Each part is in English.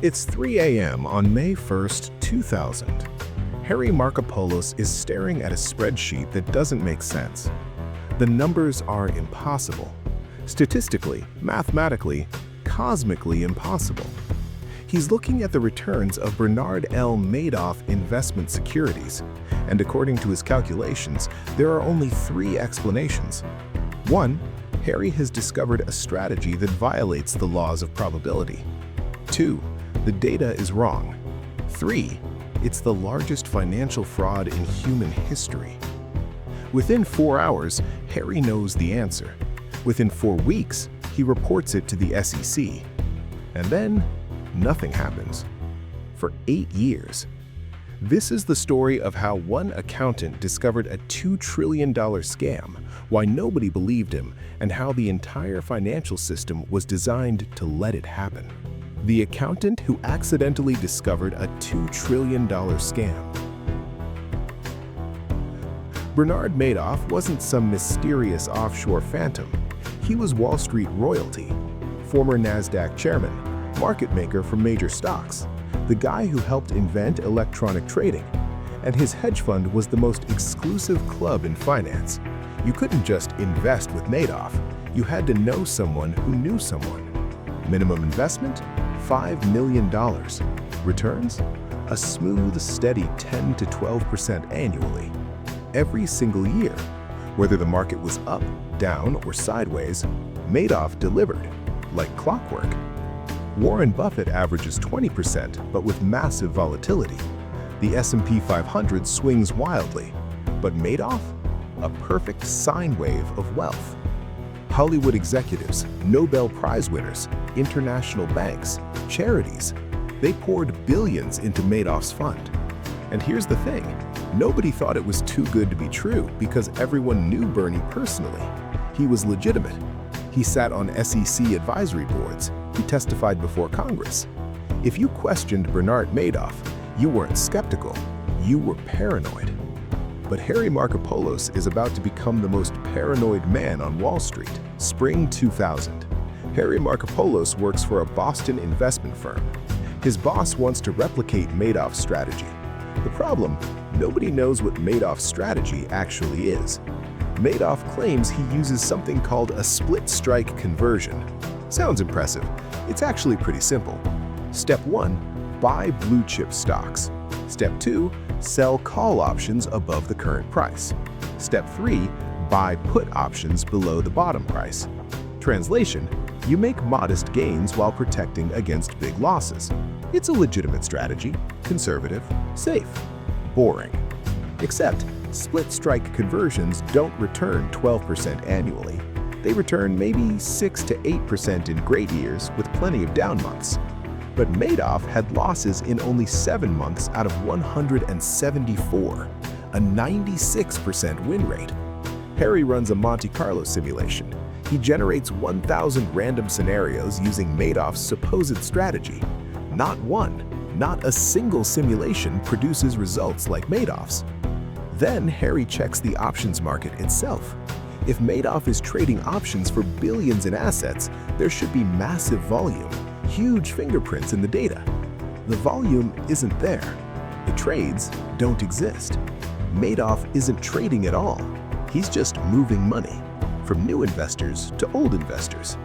It's 3 a.m. on May 1st, 2000. Harry Markopolos is staring at a spreadsheet that doesn't make sense. The numbers are impossible. Statistically, mathematically, cosmically impossible. He's looking at the returns of Bernard L. Madoff investment securities, and according to his calculations, there are only 3 explanations. 1. Harry has discovered a strategy that violates the laws of probability. 2. The data is wrong. 3. It's the largest financial fraud in human history. Within 4 hours, Harry knows the answer. Within 4 weeks, he reports it to the SEC. And then, nothing happens. For 8 years. This is the story of how one accountant discovered a $2 trillion scam, why nobody believed him, and how the entire financial system was designed to let it happen. The accountant who accidentally discovered a $2 trillion scam. Bernard Madoff wasn't some mysterious offshore phantom. He was Wall Street royalty, former NASDAQ chairman, market maker for major stocks, the guy who helped invent electronic trading, and his hedge fund was the most exclusive club in finance. You couldn't just invest with Madoff. You had to know someone who knew someone. Minimum investment? $5 million. Returns? A smooth, steady 10 to 12% annually. Every single year. Whether the market was up, down, or sideways, Madoff delivered, like clockwork. Warren Buffett averages 20%, but with massive volatility. The S&P 500 swings wildly, but Madoff? A perfect sine wave of wealth. Hollywood executives, Nobel Prize winners, international banks, charities. They poured billions into Madoff's fund. And here's the thing, nobody thought it was too good to be true because everyone knew Bernie personally. He was legitimate. He sat on SEC advisory boards. He testified before Congress. If you questioned Bernard Madoff, you weren't skeptical, you were paranoid. But Harry Markopolos is about to become the most paranoid man on Wall Street. Spring 2000. Harry Markopolos works for a Boston investment firm. His boss wants to replicate Madoff's strategy. The problem, nobody knows what Madoff's strategy actually is. Madoff claims he uses something called a split strike conversion. Sounds impressive. It's actually pretty simple. Step 1, buy blue chip stocks. Step 2, sell call options above the current price. Step 3, buy put options below the bottom price. Translation, you make modest gains while protecting against big losses. It's a legitimate strategy, conservative, safe, boring. Except, split strike conversions don't return 12% annually. They return maybe 6 to 8% in great years with plenty of down months. But Madoff had losses in only 7 months out of 174, a 96% win rate. Harry runs a Monte Carlo simulation. He generates 1,000 random scenarios using Madoff's supposed strategy. Not one, not a single simulation produces results like Madoff's. Then Harry checks the options market itself. If Madoff is trading options for billions in assets, there should be massive volume, huge fingerprints in the data. The volume isn't there. The trades don't exist. Madoff isn't trading at all. He's just moving money from new investors to old investors.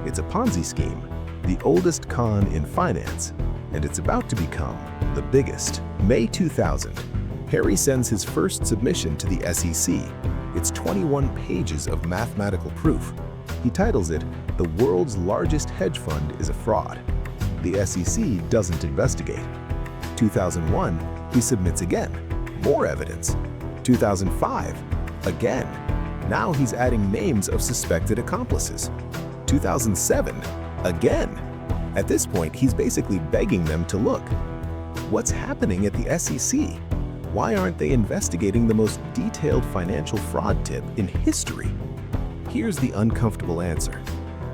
It's a Ponzi scheme, the oldest con in finance, and it's about to become the biggest. May 2000, Harry sends his first submission to the SEC. It's 21 pages of mathematical proof. He titles it, "The World's Largest Hedge Fund is a Fraud." The SEC doesn't investigate. 2001, he submits again. More evidence. 2005, again. Now he's adding names of suspected accomplices. 2007, again. At this point, he's basically begging them to look. What's happening at the SEC? Why aren't they investigating the most detailed financial fraud tip in history? Here's the uncomfortable answer.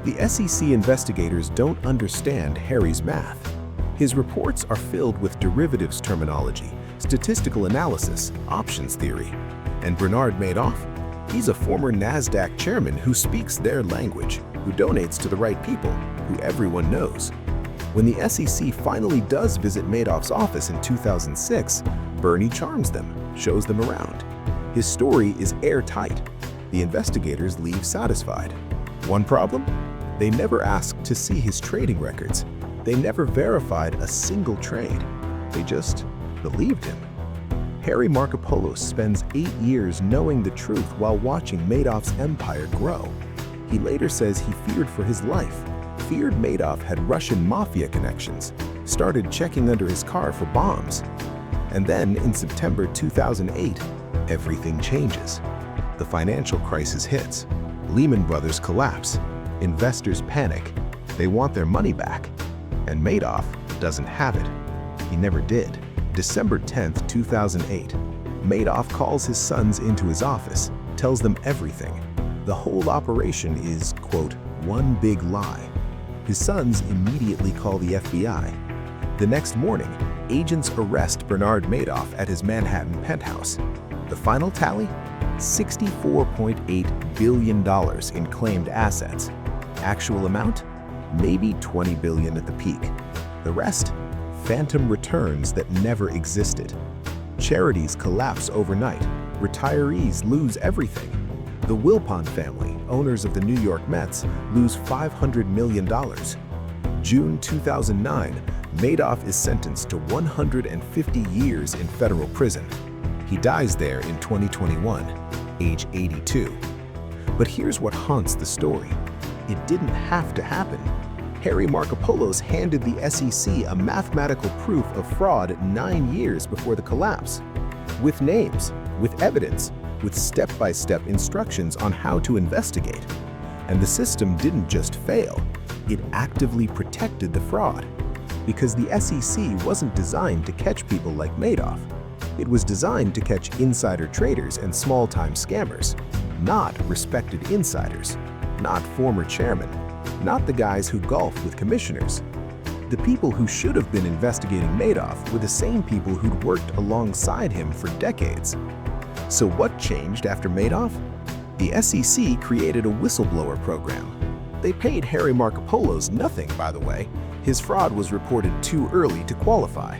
The SEC investigators don't understand Harry's math. His reports are filled with derivatives terminology, statistical analysis, options theory. And Bernard Madoff? He's a former NASDAQ chairman who speaks their language, who donates to the right people, who everyone knows. When the SEC finally does visit Madoff's office in 2006, Bernie charms them, shows them around. His story is airtight. The investigators leave satisfied. One problem? They never asked to see his trading records. They never verified a single trade. They just believed him. Harry Markopolos spends 8 years knowing the truth while watching Madoff's empire grow. He later says he feared for his life, feared Madoff had Russian mafia connections, started checking under his car for bombs. And then, in September 2008, everything changes. The financial crisis hits. Lehman Brothers collapse. Investors panic. They want their money back. And Madoff doesn't have it. He never did. December 10, 2008, Madoff calls his sons into his office, tells them everything. The whole operation is, quote, one big lie. His sons immediately call the FBI. The next morning, agents arrest Bernard Madoff at his Manhattan penthouse. The final tally? $64.8 billion in claimed assets. Actual amount? Maybe $20 billion at the peak. The rest? Phantom returns that never existed. Charities collapse overnight. Retirees lose everything. The Wilpon family, owners of the New York Mets, lose $500 million. June 2009, Madoff is sentenced to 150 years in federal prison. He dies there in 2021, age 82. But here's what haunts the story. It didn't have to happen. Harry Markopolos handed the SEC a mathematical proof of fraud 9 years before the collapse. With names, with evidence, with step-by-step instructions on how to investigate. And the system didn't just fail, it actively protected the fraud. Because the SEC wasn't designed to catch people like Madoff. It was designed to catch insider traders and small-time scammers, not respected insiders, not former chairmen, not the guys who golf with commissioners. The people who should have been investigating Madoff were the same people who'd worked alongside him for decades. So what changed after Madoff? The SEC created a whistleblower program. They paid Harry Markopolos nothing, by the way. His fraud was reported too early to qualify.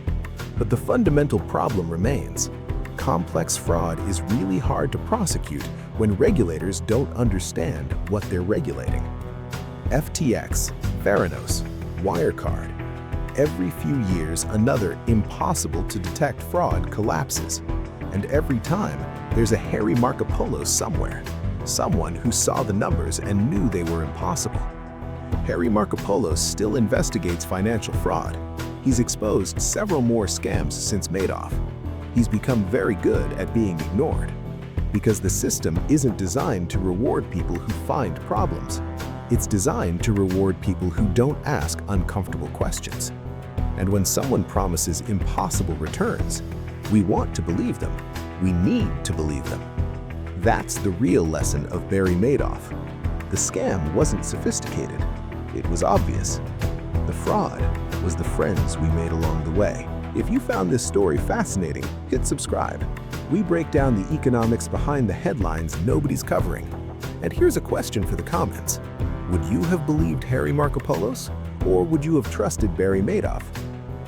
But the fundamental problem remains. Complex fraud is really hard to prosecute when regulators don't understand what they're regulating. FTX, Theranos, Wirecard. Every few years, another impossible-to-detect fraud collapses. And every time, there's a Harry Markopolos somewhere. Someone who saw the numbers and knew they were impossible. Harry Markopolos still investigates financial fraud. He's exposed several more scams since Madoff. He's become very good at being ignored. Because the system isn't designed to reward people who find problems. It's designed to reward people who don't ask uncomfortable questions. And when someone promises impossible returns, we want to believe them. We need to believe them. That's the real lesson of Barry Madoff. The scam wasn't sophisticated. It was obvious. The fraud was the friends we made along the way. If you found this story fascinating, hit subscribe. We break down the economics behind the headlines nobody's covering. And here's a question for the comments. Would you have believed Harry Markopolos? Or would you have trusted Barry Madoff?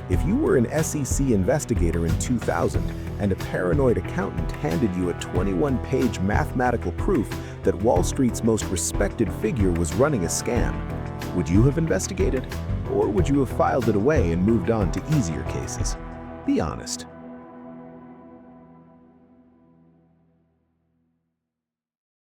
If you were an SEC investigator in 2000 and a paranoid accountant handed you a 21-page mathematical proof that Wall Street's most respected figure was running a scam, would you have investigated? Or would you have filed it away and moved on to easier cases? Be honest.